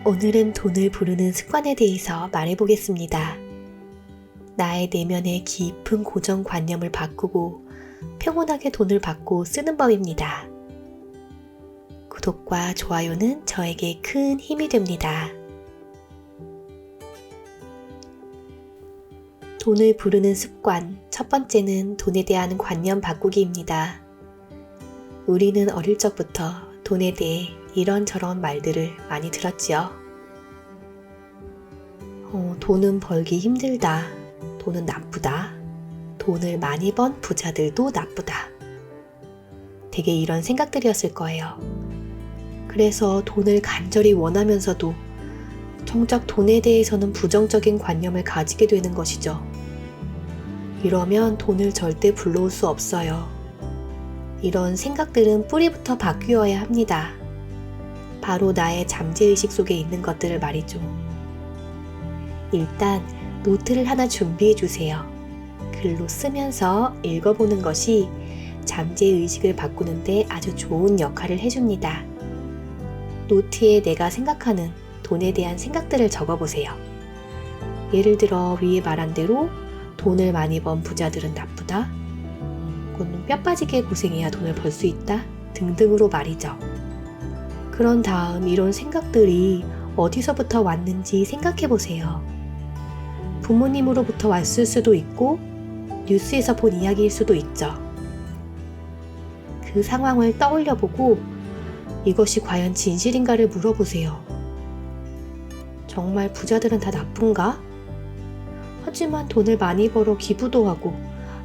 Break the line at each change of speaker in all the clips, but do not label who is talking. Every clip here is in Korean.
오늘은 돈을 부르는 습관에 대해서 말해보겠습니다. 나의 내면의 깊은 고정관념을 바꾸고 평온하게 돈을 받고 쓰는 법입니다. 구독과 좋아요는 저에게 큰 힘이 됩니다. 돈을 부르는 습관, 첫 번째는 돈에 대한 관념 바꾸기입니다. 우리는 어릴 적부터 돈에 대해 이런저런 말들을 많이 들었지요. 돈은 벌기 힘들다. 돈은 나쁘다. 돈을 많이 번 부자들도 나쁘다. 되게 이런 생각들이었을 거예요. 그래서 돈을 간절히 원하면서도 정작 돈에 대해서는 부정적인 관념을 가지게 되는 것이죠. 이러면 돈을 절대 불러올 수 없어요. 이런 생각들은 뿌리부터 바뀌어야 합니다. 바로 나의 잠재의식 속에 있는 것들을 말이죠. 일단 노트를 하나 준비해 주세요. 글로 쓰면서 읽어보는 것이 잠재의식을 바꾸는데 아주 좋은 역할을 해줍니다. 노트에 내가 생각하는 돈에 대한 생각들을 적어보세요. 예를 들어 위에 말한 대로 돈을 많이 번 부자들은 나쁘다. 그건 뼈 빠지게 고생해야 돈을 벌 수 있다. 등등으로 말이죠. 그런 다음 이런 생각들이 어디서부터 왔는지 생각해보세요. 부모님으로부터 왔을 수도 있고 뉴스에서 본 이야기일 수도 있죠. 그 상황을 떠올려보고 이것이 과연 진실인가를 물어보세요. 정말 부자들은 다 나쁜가? 하지만 돈을 많이 벌어 기부도 하고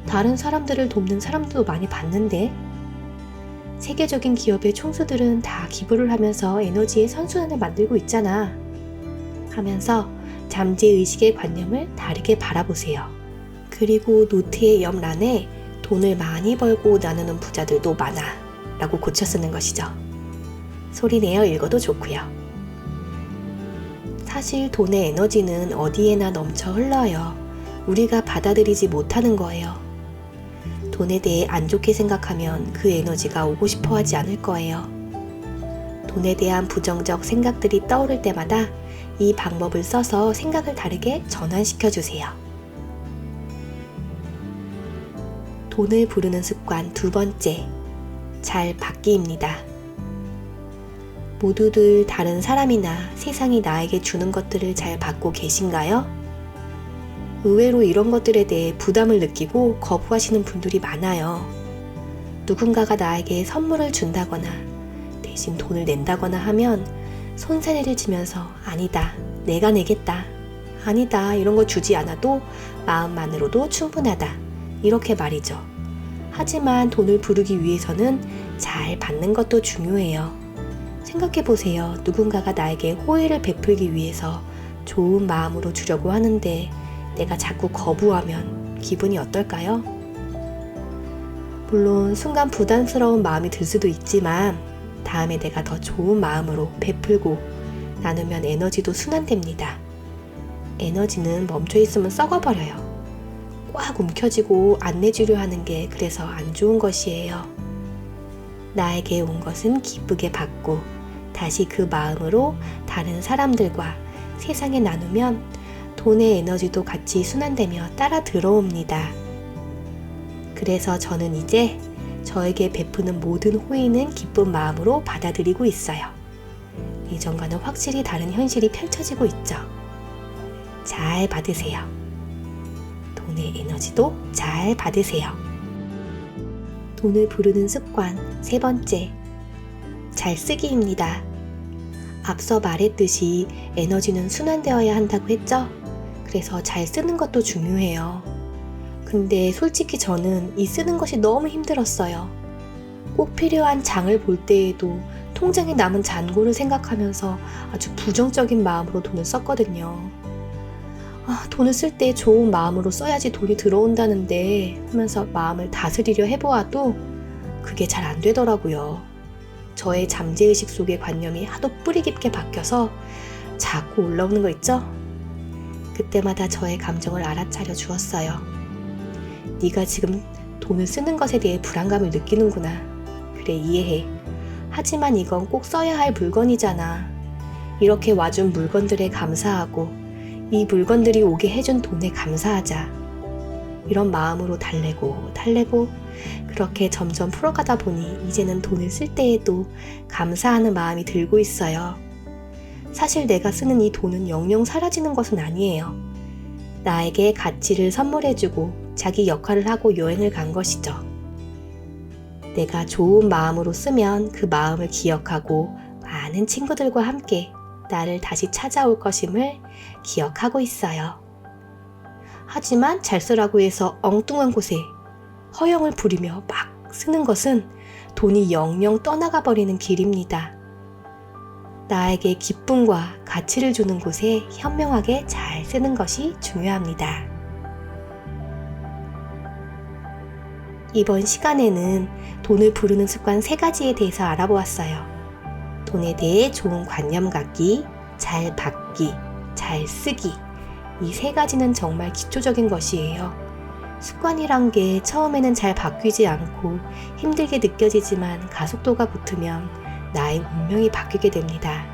다른 사람들을 돕는 사람들도 많이 봤는데 세계적인 기업의 총수들은 다 기부를 하면서 에너지의 선순환을 만들고 있잖아 하면서 잠재의식의 관념을 다르게 바라보세요. 그리고 노트의 옆란에 돈을 많이 벌고 나누는 부자들도 많아 라고 고쳐 쓰는 것이죠. 소리내어 읽어도 좋고요. 사실 돈의 에너지는 어디에나 넘쳐 흘러요. 우리가 받아들이지 못하는 거예요. 돈에 대해 안 좋게 생각하면 그 에너지가 오고 싶어 하지 않을 거예요. 돈에 대한 부정적 생각들이 떠오를 때마다 이 방법을 써서 생각을 다르게 전환시켜 주세요. 돈을 부르는 습관 두 번째, 잘 받기입니다. 모두들 다른 사람이나 세상이 나에게 주는 것들을 잘 받고 계신가요? 의외로 이런 것들에 대해 부담을 느끼고 거부하시는 분들이 많아요. 누군가가 나에게 선물을 준다거나 대신 돈을 낸다거나 하면 손사래를 치면서 아니다, 내가 내겠다. 아니다, 이런 거 주지 않아도 마음만으로도 충분하다. 이렇게 말이죠. 하지만 돈을 부르기 위해서는 잘 받는 것도 중요해요. 생각해보세요. 누군가가 나에게 호의를 베풀기 위해서 좋은 마음으로 주려고 하는데 내가 자꾸 거부하면 기분이 어떨까요? 물론 순간 부담스러운 마음이 들 수도 있지만 다음에 내가 더 좋은 마음으로 베풀고 나누면 에너지도 순환됩니다. 에너지는 멈춰있으면 썩어버려요. 꽉 움켜쥐고 안 내주려 하는 게 그래서 안 좋은 것이에요. 나에게 온 것은 기쁘게 받고 다시 그 마음으로 다른 사람들과 세상에 나누면 돈의 에너지도 같이 순환되며 따라 들어옵니다. 그래서 저는 이제 저에게 베푸는 모든 호의는 기쁜 마음으로 받아들이고 있어요. 예전과는 확실히 다른 현실이 펼쳐지고 있죠. 잘 받으세요. 돈의 에너지도 잘 받으세요. 돈을 부르는 습관 세 번째, 잘 쓰기입니다. 앞서 말했듯이 에너지는 순환되어야 한다고 했죠? 그래서 잘 쓰는 것도 중요해요. 근데 솔직히 저는 이 쓰는 것이 너무 힘들었어요. 꼭 필요한 장을 볼 때에도 통장에 남은 잔고를 생각하면서 아주 부정적인 마음으로 돈을 썼거든요. 돈을 쓸 때 좋은 마음으로 써야지 돈이 들어온다는데 하면서 마음을 다스리려 해보아도 그게 잘 안 되더라고요. 저의 잠재의식 속의 관념이 하도 뿌리 깊게 박혀서 자꾸 올라오는 거 있죠? 그때마다 저의 감정을 알아차려 주었어요. 네가 지금 돈을 쓰는 것에 대해 불안감을 느끼는구나. 그래, 이해해. 하지만 이건 꼭 써야 할 물건이잖아. 이렇게 와준 물건들에 감사하고 이 물건들이 오게 해준 돈에 감사하자. 이런 마음으로 달래고 그렇게 점점 풀어가다 보니 이제는 돈을 쓸 때에도 감사하는 마음이 들고 있어요. 사실 내가 쓰는 이 돈은 영영 사라지는 것은 아니에요. 나에게 가치를 선물해주고 자기 역할을 하고 여행을 간 것이죠. 내가 좋은 마음으로 쓰면 그 마음을 기억하고 많은 친구들과 함께 나를 다시 찾아올 것임을 기억하고 있어요. 하지만 잘 쓰라고 해서 엉뚱한 곳에 허영을 부리며 막 쓰는 것은 돈이 영영 떠나가 버리는 길입니다. 나에게 기쁨과 가치를 주는 곳에 현명하게 잘 쓰는 것이 중요합니다. 이번 시간에는 돈을 부르는 습관 3가지에 대해서 알아보았어요. 돈에 대해 좋은 관념 갖기, 잘 받기, 잘 쓰기. 이 3가지는 정말 기초적인 것이에요. 습관이란 게 처음에는 잘 바뀌지 않고 힘들게 느껴지지만 가속도가 붙으면 나의 운명이 바뀌게 됩니다.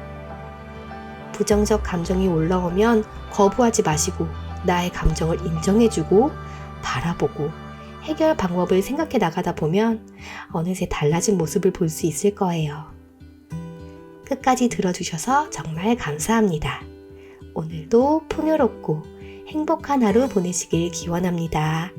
부정적 감정이 올라오면 거부하지 마시고 나의 감정을 인정해주고 바라보고 해결 방법을 생각해 나가다 보면 어느새 달라진 모습을 볼 수 있을 거예요. 끝까지 들어주셔서 정말 감사합니다. 오늘도 풍요롭고 행복한 하루 보내시길 기원합니다.